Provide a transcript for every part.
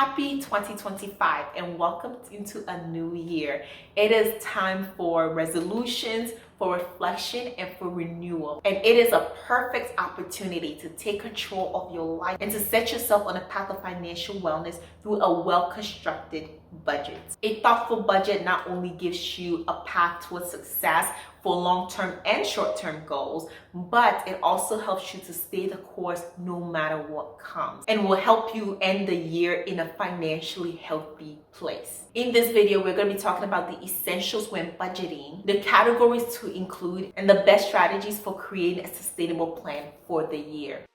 Happy 2025 and welcome into a new year. It is time for resolutions, for reflection, and for renewal. And it is a perfect opportunity to take control of your life and to set yourself on a path of financial wellness through a well-constructed budget. A thoughtful budget not only gives you a path towards success for long-term and short-term goals, but it also helps you to stay the course no matter what comes and will help you end the year in a financially healthy place. In this video, we're going to be talking about the essentials when budgeting, the categories to include, and the best strategies for creating a sustainable plan for the year.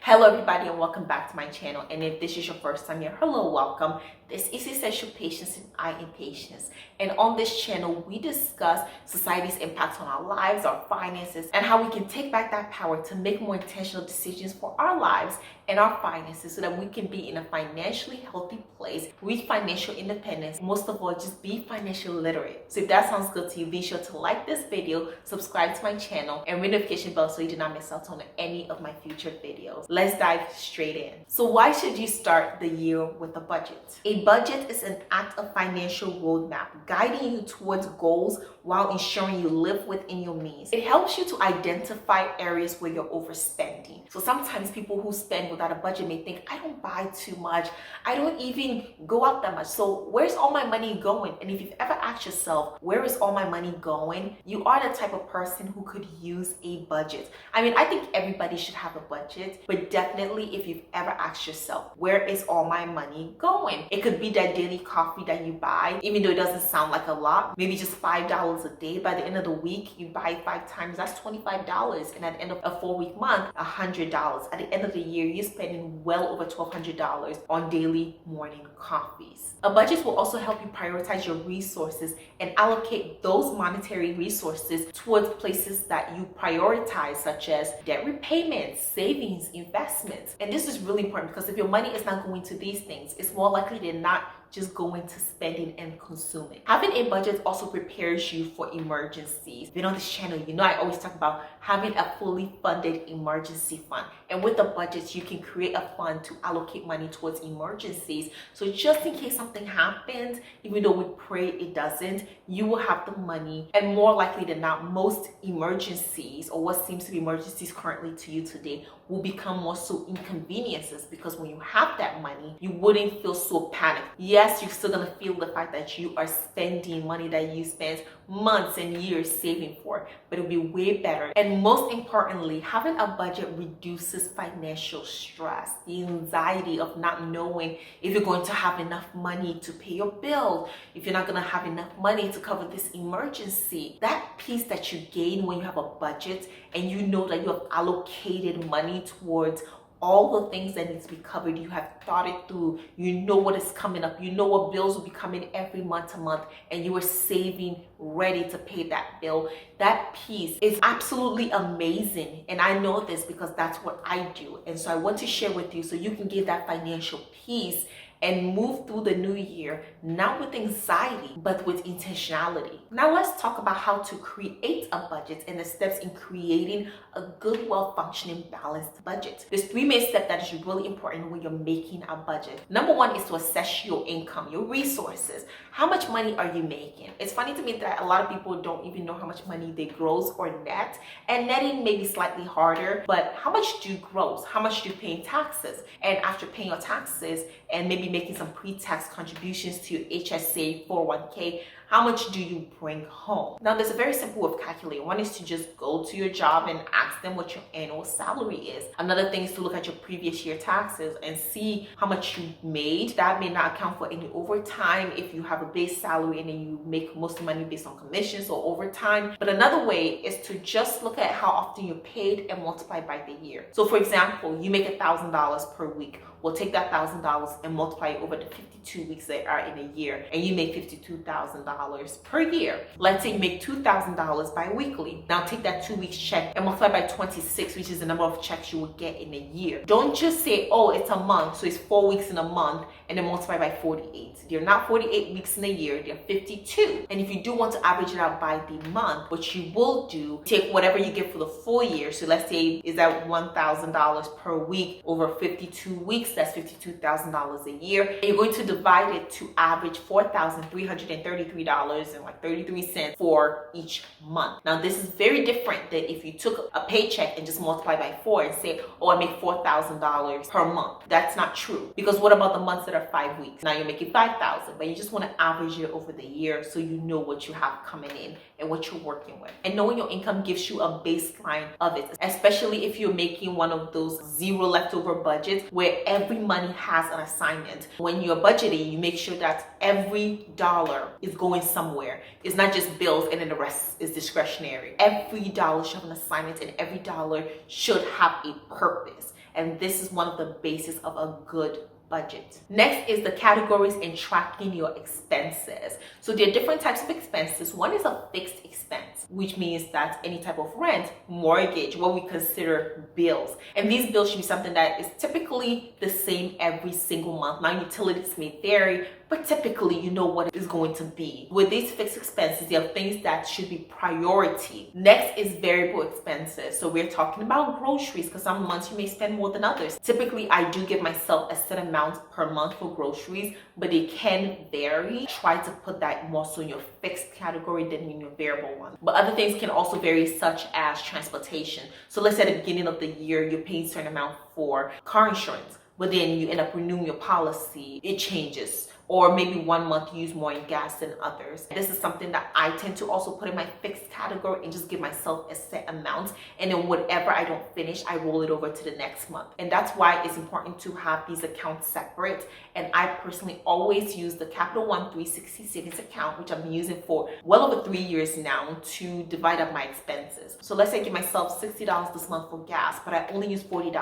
Hello everybody and welcome back to my channel, and if this is your first time here, hello, welcome. This is Essential Patience and I Am Patience, and on this channel we discuss society's impact on our lives, our finances, and how we can take back that power to make more intentional decisions for our lives and our finances so that we can be in a financially healthy place, reach financial independence, most of all just be financially literate. So if that sounds good to you, be sure to like this video, subscribe to my channel, and ring the notification bell so you do not miss out on any of my future videos. Let's dive straight in. So why should you start the year with a budget? A budget is an act of financial roadmap guiding you towards goals while ensuring you live within your means. It helps you to identify areas where you're overspending. So sometimes people who spend without a budget may think, I don't buy too much, I don't even go out that much, so where's all my money going? And if you've ever asked yourself, where is all my money going? You are the type of person who could use a budget. I mean, I think everybody should have a budget, but definitely if you've ever asked yourself, where is all my money going? It could be that daily coffee that you buy, even though it doesn't sound like a lot, maybe just $5 a day. By the end of the week, you buy 5 times, that's $25. And at the end of a 4-week month, $100. At the end of the year, you're spending well over $1,200 on daily morning coffees. A budget will also help you prioritize your resources and allocate those monetary resources towards places that you prioritize, such as debt repayments, savings, investments. And this is really important because if your money is not going to these things, it's more likely than not just go into spending and consuming. Having a budget also prepares you for emergencies. If you're on this channel, you know I always talk about having a fully funded emergency fund. And with the budget, you can create a fund to allocate money towards emergencies. So just in case something happens, even though we pray it doesn't, you will have the money. And more likely than not, most emergencies, or what seems to be emergencies currently to you today, will become more so inconveniences, because when you have that money, you wouldn't feel so panicked. Yes, you're still gonna feel the fact that you are spending money that you spent months and years saving for, but it'll be way better. And most importantly, having a budget reduces financial stress, the anxiety of not knowing if you're going to have enough money to pay your bills, if you're not gonna have enough money to cover this emergency. That peace that you gain when you have a budget and you know that you have allocated money towards all the things that need to be covered, you have thought it through, you know what is coming up, you know what bills will be coming every month to month, and you are saving ready to pay that bill. That piece is absolutely amazing, and I know this because that's what I do. And so I want to share with you so you can get that financial peace and move through the new year, not with anxiety, but with intentionality. Now let's talk about how to create a budget and the steps in creating a good, well-functioning, balanced budget. There's 3 main steps that is really important when you're making a budget. Number 1 is to assess your income, your resources. How much money are you making? It's funny to me that a lot of people don't even know how much money they gross or net, and netting may be slightly harder, but how much do you gross? How much do you pay in taxes? And after paying your taxes and maybe making some pre-tax contributions to your HSA, 401k, how much do you bring home? Now, there's a very simple way of calculating. One is to just go to your job and ask them what your annual salary is. Another thing is to look at your previous year taxes and see how much you made. That may not account for any overtime if you have a base salary and then you make most of the money based on commissions or overtime. But another way is to just look at how often you're paid and multiply by the year. So for example, you make $1,000 per week. We'll take that $1,000 and multiply it over the 52 weeks that are in a year, and you make $52,000 per year. Let's say you make $2,000 bi-weekly. Now take that 2 weeks check and multiply by 26, which is the number of checks you will get in a year. Don't just say, oh, it's a month, so it's 4 weeks in a month, and then multiply by 48. They're not 48 weeks in a year, they're 52. And if you do want to average it out by the month, what you will do, take whatever you get for the full year. So let's say is that $1,000 per week over 52 weeks, that's $52,000 a year. And you're going to divide it to average $4,333.33 for each month. Now this is very different than if you took a paycheck and just multiply by 4 and say, oh, I make $4,000 per month. That's not true, because what about the months that are 5 weeks? Now you're making $5,000, but you just want to average it over the year so you know what you have coming in and what you're working with. And knowing your income gives you a baseline of it, especially if you're making one of those zero leftover budgets where every money has an assignment. When you're budgeting, you make sure that every dollar is going somewhere. It's not just bills and then the rest is discretionary. Every dollar should have an assignment and every dollar should have a purpose. And this is one of the bases of a good budget. Next is the categories in tracking your expenses. So there are different types of expenses. One is a fixed expense, which means that any type of rent, mortgage, what we consider bills. And these bills should be something that is typically the same every single month. Now utilities may vary, but typically you know what it is going to be. With these fixed expenses, there are things that should be priority. Next is variable expenses. So we're talking about groceries, because some months you may spend more than others. Typically, I do give myself a set amount per month for groceries, but they can vary. Try to put that more so in your fixed category than in your variable one. But other things can also vary, such as transportation. So let's say at the beginning of the year, you're paying a certain amount for car insurance, but then you end up renewing your policy, it changes. Or maybe one month you use more in gas than others. This is something that I tend to also put in my fixed category and just give myself a set amount. And then whatever I don't finish, I roll it over to the next month. And that's why it's important to have these accounts separate. And I personally always use the Capital One 360 savings account, which I've been using for well over 3 years now, to divide up my expenses. So let's say I give myself $60 this month for gas, but I only use $40.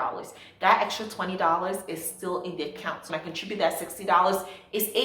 That extra $20 is still in the account. So when I contribute that $60, it's $80.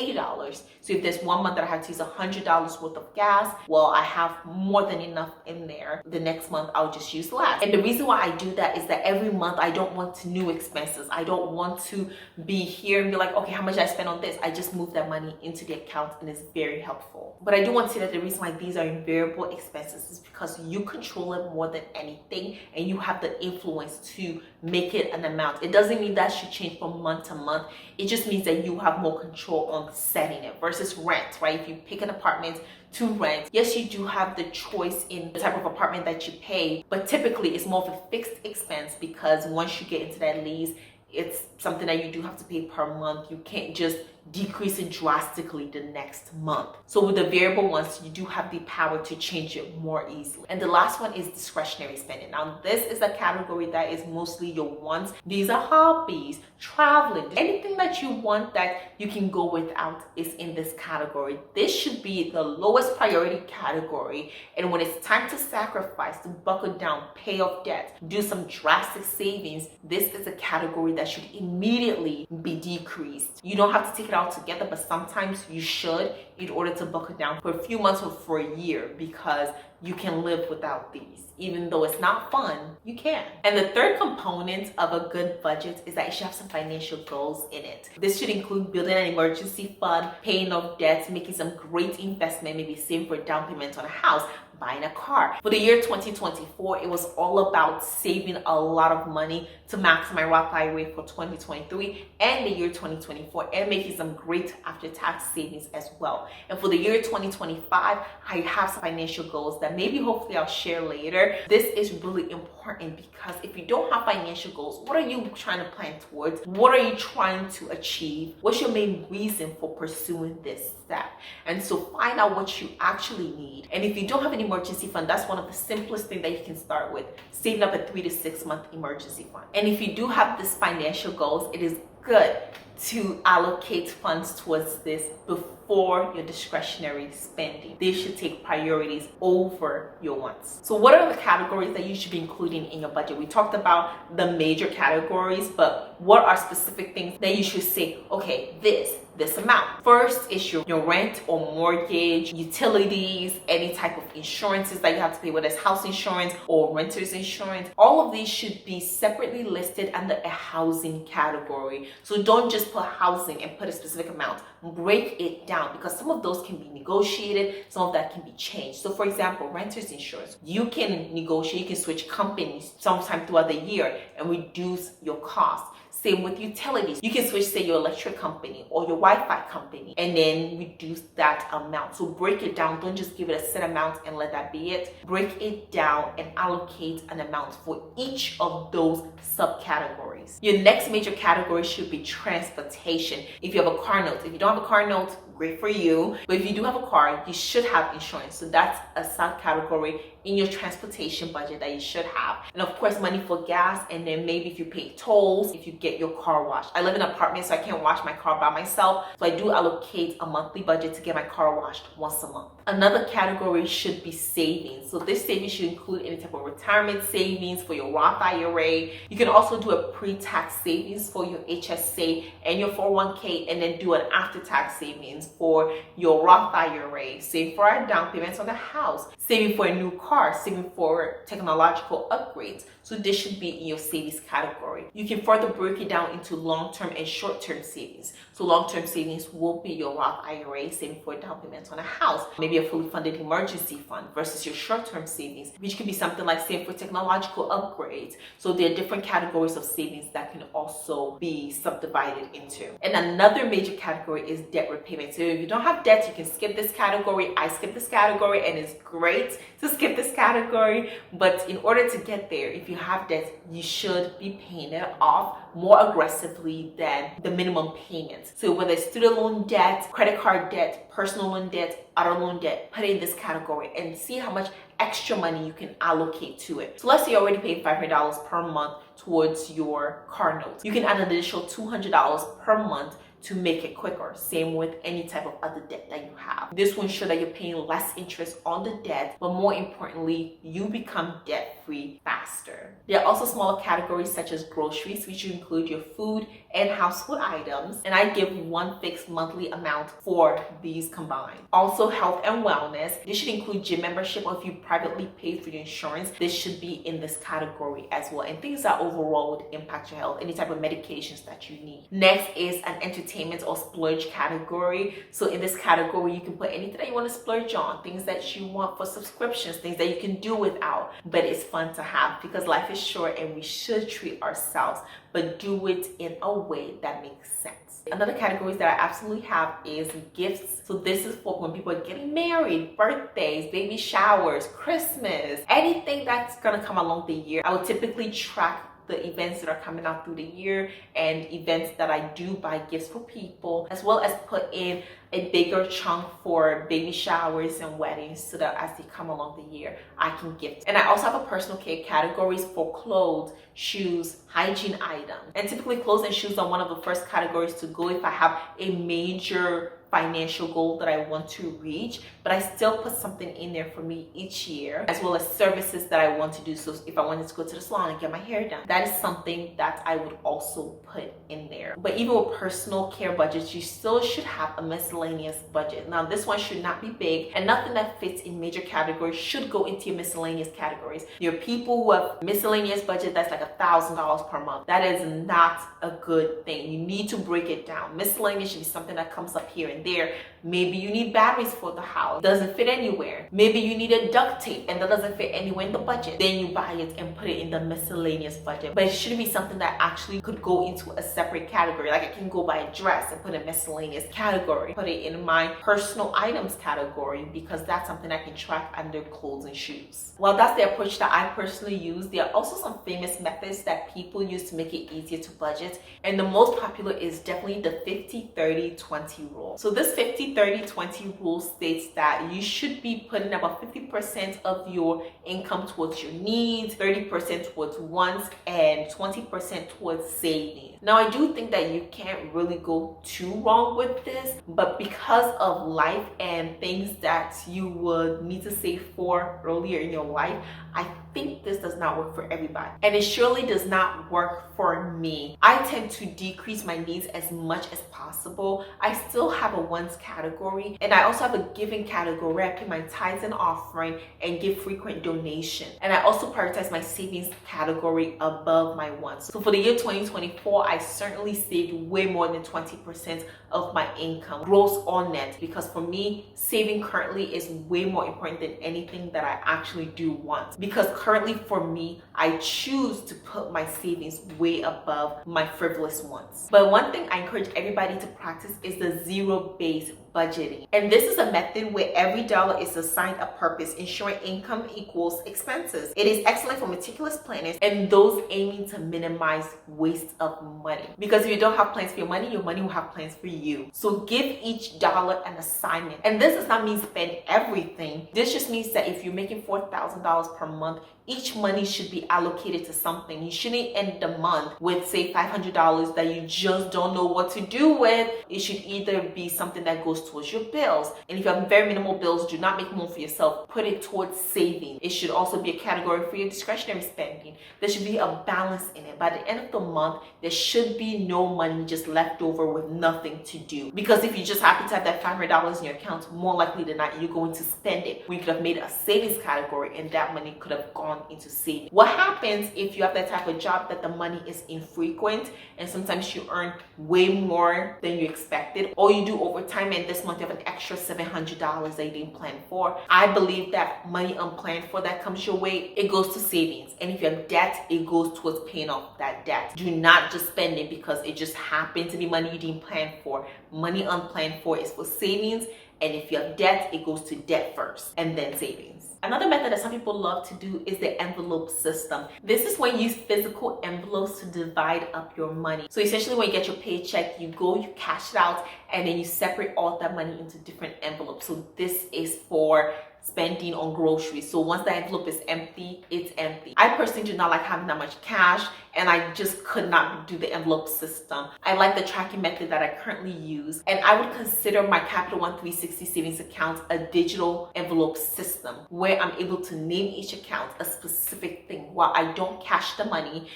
So if there's one month that I have to use $100 worth of gas, well, I have more than enough in there. The next month I'll just use less. And the reason why I do that is that every month I don't want new expenses. I don't want to be here and be like, okay, how much I spend on this? I just move that money into the account, and it's very helpful. But I do want to say that the reason why these are variable expenses is because you control it more than anything, and you have the influence to make it an amount. It doesn't mean that should change from month to month. It just means that you have more control on setting it versus rent, right? If you pick an apartment to rent, yes, you do have the choice in the type of apartment that you pay, but typically it's more of a fixed expense, because once you get into that lease, it's something that you do have to pay per month. You can't just decrease it drastically the next month. So with the variable ones, you do have the power to change it more easily. And the last one is discretionary spending. Now this is a category that is mostly your wants. These are hobbies, traveling, anything that you want that you can go without is in this category. This should be the lowest priority category. And when it's time to sacrifice, to buckle down, pay off debt, do some drastic savings, this is a category that should immediately be decreased. You don't have to take it out together, but sometimes you should, in order to buckle down for a few months or for a year, because you can live without these. Even though it's not fun, you can. And the third component of a good budget is that it should have some financial goals in it. This should include building an emergency fund, paying off debts, making some great investment, maybe saving for a down payment on a house, buying a car. For the year 2024, it was all about saving a lot of money to max my Roth IRA for 2023 and the year 2024, and making some great after-tax savings as well. And for the year 2025, I have some financial goals that maybe hopefully I'll share later. This is really important, because if you don't have financial goals, what are you trying to plan towards? What are you trying to achieve? What's your main reason for pursuing this step? And so find out what you actually need. And if you don't have an emergency fund, that's one of the simplest things that you can start with, saving up a 3 to 6 month emergency fund. And if you do have these financial goals, it is good to allocate funds towards this before your discretionary spending. They should take priorities over your wants. So what are the categories that you should be including in your budget? We talked about the major categories, but what are specific things that you should say, okay, this amount. First is your rent or mortgage, utilities, any type of insurances that you have to pay, whether it's house insurance or renter's insurance. All of these should be separately listed under a housing category. So don't just just put housing and put a specific amount. Break it down, because some of those can be negotiated, some of that can be changed. So for example, renter's insurance, you can negotiate, you can switch companies sometime throughout the year and reduce your costs. Same with utilities. You can switch, say, your electric company or your Wi-Fi company and then reduce that amount. So break it down. Don't just give it a set amount and let that be it. Break it down and allocate an amount for each of those subcategories. Your next major category should be transportation. If you have a car note, if you don't have a car note, great for you. But if you do have a car, you should have insurance. So that's a subcategory in your transportation budget that you should have. And of course, money for gas, and then maybe if you pay tolls, if you get your car washed. I live in an apartment, so I can't wash my car by myself. So I do allocate a monthly budget to get my car washed once a month. Another category should be savings. So this savings should include any type of retirement savings for your Roth IRA. You can also do a pre-tax savings for your HSA and your 401k, and then do an after-tax savings for your Roth IRA. Save for a down payment on the house, saving for a new car, saving for technological upgrades. So this should be in your savings category. You can further break it down into long-term and short-term savings. So long-term savings will be your Roth IRA, saving for a down payment on a house, maybe a fully funded emergency fund, versus your short-term savings, which could be something like saving for technological upgrades. So there are different categories of savings that can also be subdivided into. And another major category is debt repayment. So if you don't have debt, you can skip this category. I skip this category, and it's great to skip this category. But in order to get there, if you have debt, you should be paying it off more aggressively than the minimum payments. So whether it's student loan debt, credit card debt, personal loan debt, auto loan debt, put it in this category and see how much extra money you can allocate to it. So let's say you're already paying $500 per month towards your car note. You can add an additional $200 per month to make it quicker. Same with any type of other debt that you have. This will ensure that you're paying less interest on the debt, but more importantly, you become debt-free faster. There are also smaller categories such as groceries, which include your food and household items, and I give one fixed monthly amount for these combined. Also, health and wellness. This should include gym membership, or if you privately pay for your insurance, this should be in this category as well, and things that overall would impact your health, any type of medications that you need. Next is an entertainment or splurge category. So in this category, you can put anything that you want to splurge on, things that you want for subscriptions, things that you can do without, but it's fun to have because life is short and we should treat ourselves, but do it in a way that makes sense. Another categories that I absolutely have is gifts. So this is for when people are getting married, birthdays, baby showers, Christmas, anything that's gonna come along the year. I would typically track the events that are coming out through the year and events that I do buy gifts for people, as well as put in a bigger chunk for baby showers and weddings, so that as they come along the year, I can gift. And I also have a personal care categories for clothes, shoes, hygiene items. And typically clothes and shoes are one of the first categories to go if I have a major financial goal that I want to reach, but I still put something in there for me each year, as well as services that I want to do. So if I wanted to go to the salon and get my hair done, that is something that I would also put in there. But even with personal care budgets, you still should have a miscellaneous budget. Now this one should not be big, and nothing that fits in major categories should go into your miscellaneous categories. There are people who have miscellaneous budget that's like $1,000 per month. That is not a good thing. You need to break it down. Miscellaneous should be something that comes up here and there. Maybe you need batteries for the house, doesn't fit anywhere. Maybe you need a duct tape and that doesn't fit anywhere in the budget. Then you buy it and put it in the miscellaneous budget. But it shouldn't be something that actually could go into a separate category. Like I can go buy a dress and put a miscellaneous category, put it in my personal items category, because that's something I can track under clothes and shoes. Well, that's the approach that I personally use. There are also some famous methods that people use to make it easier to budget, and the most popular is definitely the 50-30-20 rule. So this 50-30-20 rule states that you should be putting about 50% of your income towards your needs, 30% towards wants, and 20% towards saving. Now, I do think that you can't really go too wrong with this, but because of life and things that you would need to save for earlier in your life, I think this does not work for everybody, and it surely does not work for me. I tend to decrease my needs as much as possible. I still have a wants category, and I also have a giving category where I pay my tithes and offering and give frequent donation. And I also prioritize my savings category above my wants. So for the year 2024, I certainly saved way more than 20% of my income, gross or net, because for me, saving currently is way more important than anything that I actually do want. Because currently for me, I choose to put my savings way above my frivolous wants. But one thing I encourage everybody to practice is the zero-based budgeting. And this is a method where every dollar is assigned a purpose, ensuring income equals expenses. It is excellent for meticulous planners and those aiming to minimize waste of money. Because if you don't have plans for your money will have plans for you. So give each dollar an assignment. And this does not mean spend everything. This just means that if you're making $4,000 per month, each money should be allocated to something. You shouldn't end the month with, say, $500 that you just don't know what to do with. It should either be something that goes towards your bills. And if you have very minimal bills, do not make more for yourself. Put it towards saving. It should also be a category for your discretionary spending. There should be a balance in it. By the end of the month, there should be no money just left over with nothing to do. Because if you just happen to have that $500 in your account, more likely than not, you're going to spend it. We could have made a savings category and that money could have gone into saving. What happens if you have that type of job that the money is infrequent and sometimes you earn way more than you expected, or you do overtime and this month you have an extra $700 that you didn't plan for? I believe that money unplanned for that comes your way, it goes to savings. And if you have debt, it goes towards paying off that debt. Do not just spend it because it just happened to be money you didn't plan for. Money unplanned for is for savings. And if you have debt, it goes to debt first and then savings. Another method that some people love to do is the envelope system. This is when you use physical envelopes to divide up your money. So essentially when you get your paycheck, you cash it out, and then you separate all that money into different envelopes. So this is for spending on groceries. So once the envelope is empty, it's empty. I personally do not like having that much cash, and I just could not do the envelope system. I like the tracking method that I currently use, and I would consider my Capital One 360 savings account a digital envelope system where I'm able to name each account a specific thing. While I don't cash the money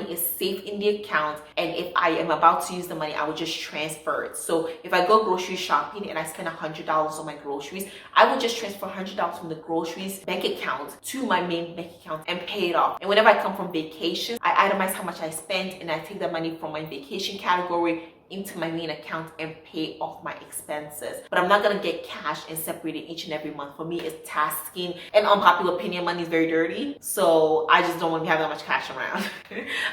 is safe in the account, and if I am about to use the money, I would just transfer it. So if I go grocery shopping and I spend $100 on my groceries, I would just transfer $100 from the groceries bank account to my main bank account and pay it off. And whenever I come from vacation, I itemize how much I spend and I take the money from my vacation category into my main account and pay off my expenses. But I'm not gonna get cash and separate it each and every month. For me, it's tasking, and unpopular opinion, money is very dirty, so I just don't want to have that much cash around.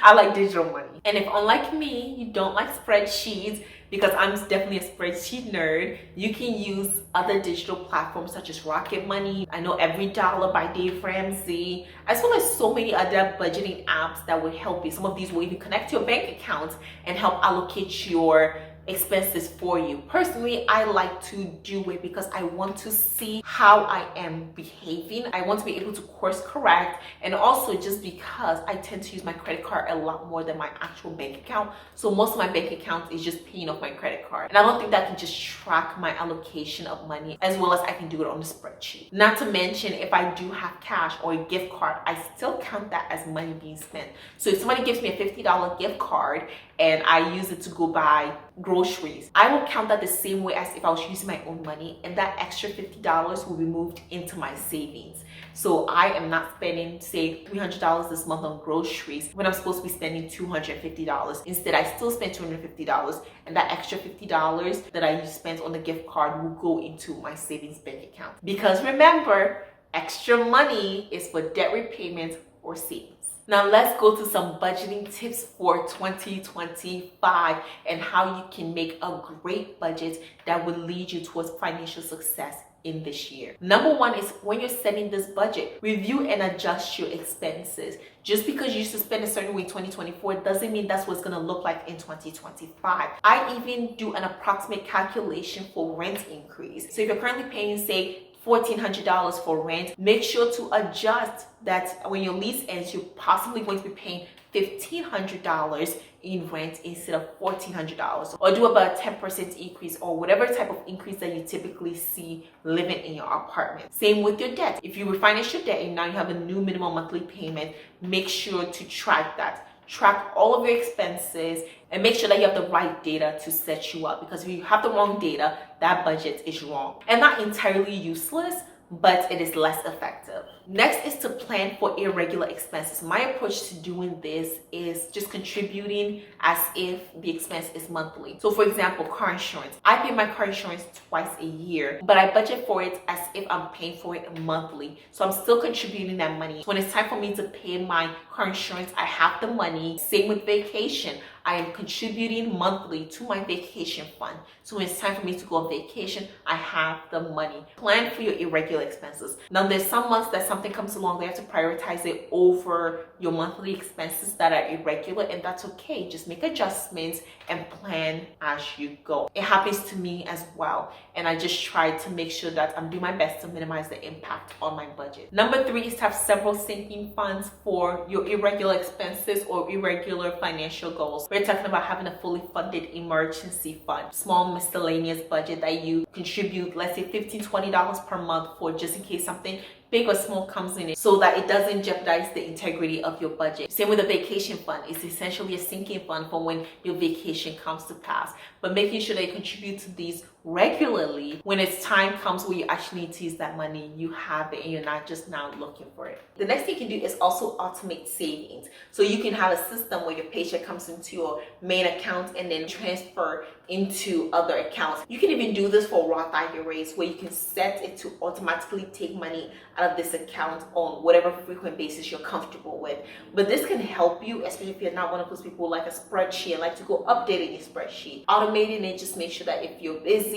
I like digital money. And if unlike me, you don't like spreadsheets, because I'm definitely a spreadsheet nerd, you can use other digital platforms such as Rocket Money. I know Every Dollar by Dave Ramsey, as well as so many other budgeting apps that will help you. Some of these will even connect to your bank account and help allocate your expenses for you. Personally, I like to do it because I want to see how I am behaving. I want to be able to course correct, and also just because I tend to use my credit card a lot more than my actual bank account. So most of my bank account is just paying off my credit card, and I don't think that I can just track my allocation of money as well as I can do it on the spreadsheet. Not to mention, if I do have cash or a gift card, I still count that as money being spent. So if somebody gives me a $50 gift card and I use it to go buy groceries, I will count that the same way as if I was using my own money, and that extra $50 will be moved into my savings. So I am not spending, say, $300 this month on groceries when I'm supposed to be spending $250. Instead, I still spend $250, and that extra $50 that I spent on the gift card will go into my savings bank account. Because remember, extra money is for debt repayment or savings. Now let's go to some budgeting tips for 2025 and how you can make a great budget that will lead you towards financial success in this year. Number one is, when you're setting this budget, review and adjust your expenses. Just because you used to spend a certain way in 2024 doesn't mean that's what it's going to look like in 2025. I even do an approximate calculation for rent increase. So if you're currently paying, say, $1,400 for rent, make sure to adjust that when your lease ends, you're possibly going to be paying $1,500 in rent instead of $1,400, or do about a 10% increase or whatever type of increase that you typically see living in your apartment. Same with your debt. If you refinance your debt and now you have a new minimum monthly payment, make sure to track that. Track all of your expenses and make sure that you have the right data to set you up, because if you have the wrong data, that budget is wrong and not entirely useless, but it is less effective. Next is to plan for irregular expenses. My approach to doing this is just contributing as if the expense is monthly. So for example, car insurance. I pay my car insurance twice a year, but I budget for it as if I'm paying for it monthly. So I'm still contributing that money. So when it's time for me to pay my car insurance, I have the money. Same with vacation. I am contributing monthly to my vacation fund. So when it's time for me to go on vacation, I have the money. Plan for your irregular expenses. Now there's some months that something comes along, they have to prioritize it over your monthly expenses that are irregular, and that's okay. Just make adjustments and plan as you go. It happens to me as well, and I just try to make sure that I'm doing my best to minimize the impact on my budget. Number 3 is to have several sinking funds for your irregular expenses or irregular financial goals. We're talking about having a fully funded emergency fund, small miscellaneous budget that you contribute, let's say $15-$20 per month for, just in case something big or small comes in it, so that it doesn't jeopardize the integrity of your budget. Same with a vacation fund. It's essentially a sinking fund for when your vacation comes to pass, but making sure that you contribute to these regularly. When it's time comes where you actually need to use that money, you have it and you're not just now looking for it. The next thing you can do is also automate savings. So you can have a system where your paycheck comes into your main account and then transfer into other accounts. You can even do this for Roth IRAs, where you can set it to automatically take money out of this account on whatever frequent basis you're comfortable with. But this can help you, especially if you're not one of those people who like a spreadsheet and like to go updating your spreadsheet. Automating it, just make sure that if you're busy,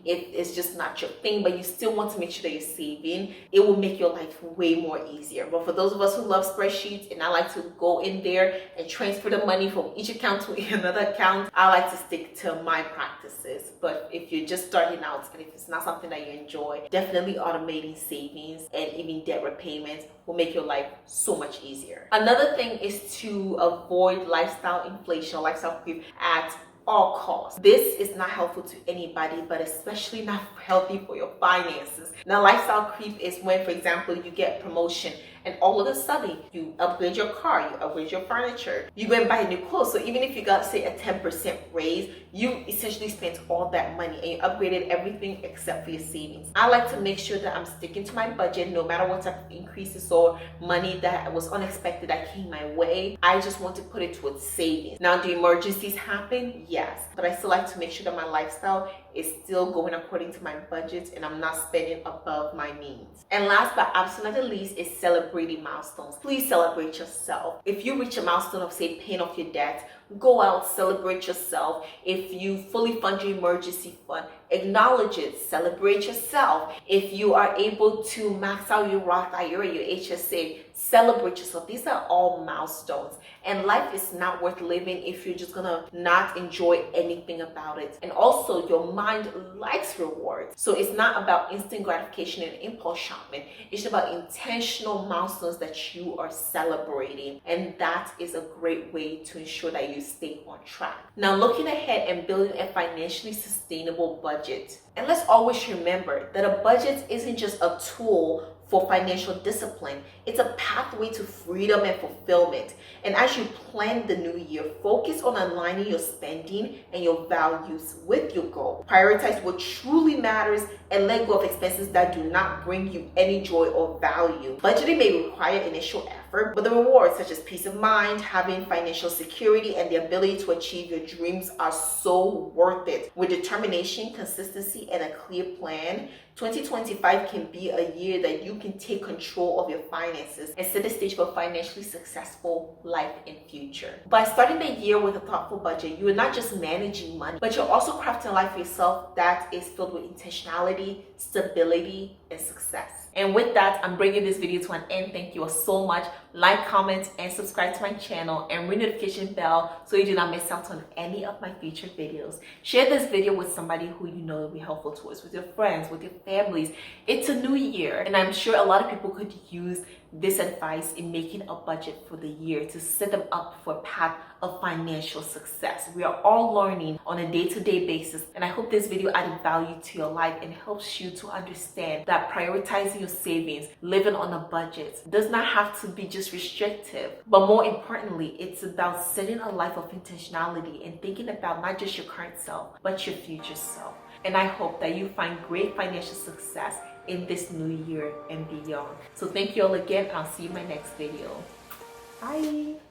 if it's just not your thing, but you still want to make sure that you're saving, it will make your life way more easier. But for those of us who love spreadsheets and I like to go in there and transfer the money from each account to another account, I like to stick to my practices. But if you're just starting out and if it's not something that you enjoy, definitely automating savings and even debt repayments will make your life so much easier. Another thing is to avoid lifestyle inflation or lifestyle creep at all costs. This is not helpful to anybody, but especially not healthy for your finances. Now, lifestyle creep is when, for example, you get promotion and all of a sudden you upgrade your car, you upgrade your furniture, you go and buy new clothes. So even if you got, say, a 10% raise, you essentially spent all that money and you upgraded everything except for your savings. I like to make sure that I'm sticking to my budget no matter what type of increases or money that was unexpected that came my way. I just want to put it towards savings. Now, do emergencies happen? Yes, but I still like to make sure that my lifestyle is still going according to my budget and I'm not spending above my means. And last but absolutely not least is celebrating milestones. Please celebrate yourself. If you reach a milestone of, say, paying off your debt, go out, celebrate yourself. If you fully fund your emergency fund, acknowledge it, celebrate yourself. If you are able to max out your Roth IRA, your HSA, celebrate yourself. These are all milestones. And life is not worth living if you're just gonna not enjoy anything about it. And also, your mind likes rewards. So it's not about instant gratification and impulse shopping. It's about intentional milestones that you are celebrating. And that is a great way to ensure that you stay on track. Now, looking ahead and building a financially sustainable budget. And let's always remember that a budget isn't just a tool for financial discipline. It's a pathway to freedom and fulfillment. And as you plan the new year, focus on aligning your spending and your values with your goal. Prioritize what truly matters and let go of expenses that do not bring you any joy or value. Budgeting may require initial effort, but the rewards such as peace of mind, having financial security, and the ability to achieve your dreams are so worth it. With determination, consistency, and a clear plan, 2025 can be a year that you can take control of your finances and set the stage for a financially successful life in future. By starting the year with a thoughtful budget, you are not just managing money, but you're also crafting a life for yourself that is filled with intentionality, stability, and success. And with that, I'm bringing this video to an end. Thank you all so much like, comment, and subscribe to my channel, and ring the notification bell so you do not miss out on any of my future videos. Share this video with somebody who you know will be helpful towards, with your friends, with your families. It's a new year, and I'm sure a lot of people could use this advice in making a budget for the year to set them up for a path of financial success. We are all learning on a day-to-day basis, and I hope this video added value to your life and helps you to understand that prioritizing your savings, living on a budget, does not have to be just restrictive, but more importantly, it's about setting a life of intentionality and thinking about not just your current self, but your future self. And I hope that you find great financial success in this new year and beyond. So thank you all again, and I'll see you in my next video. Bye.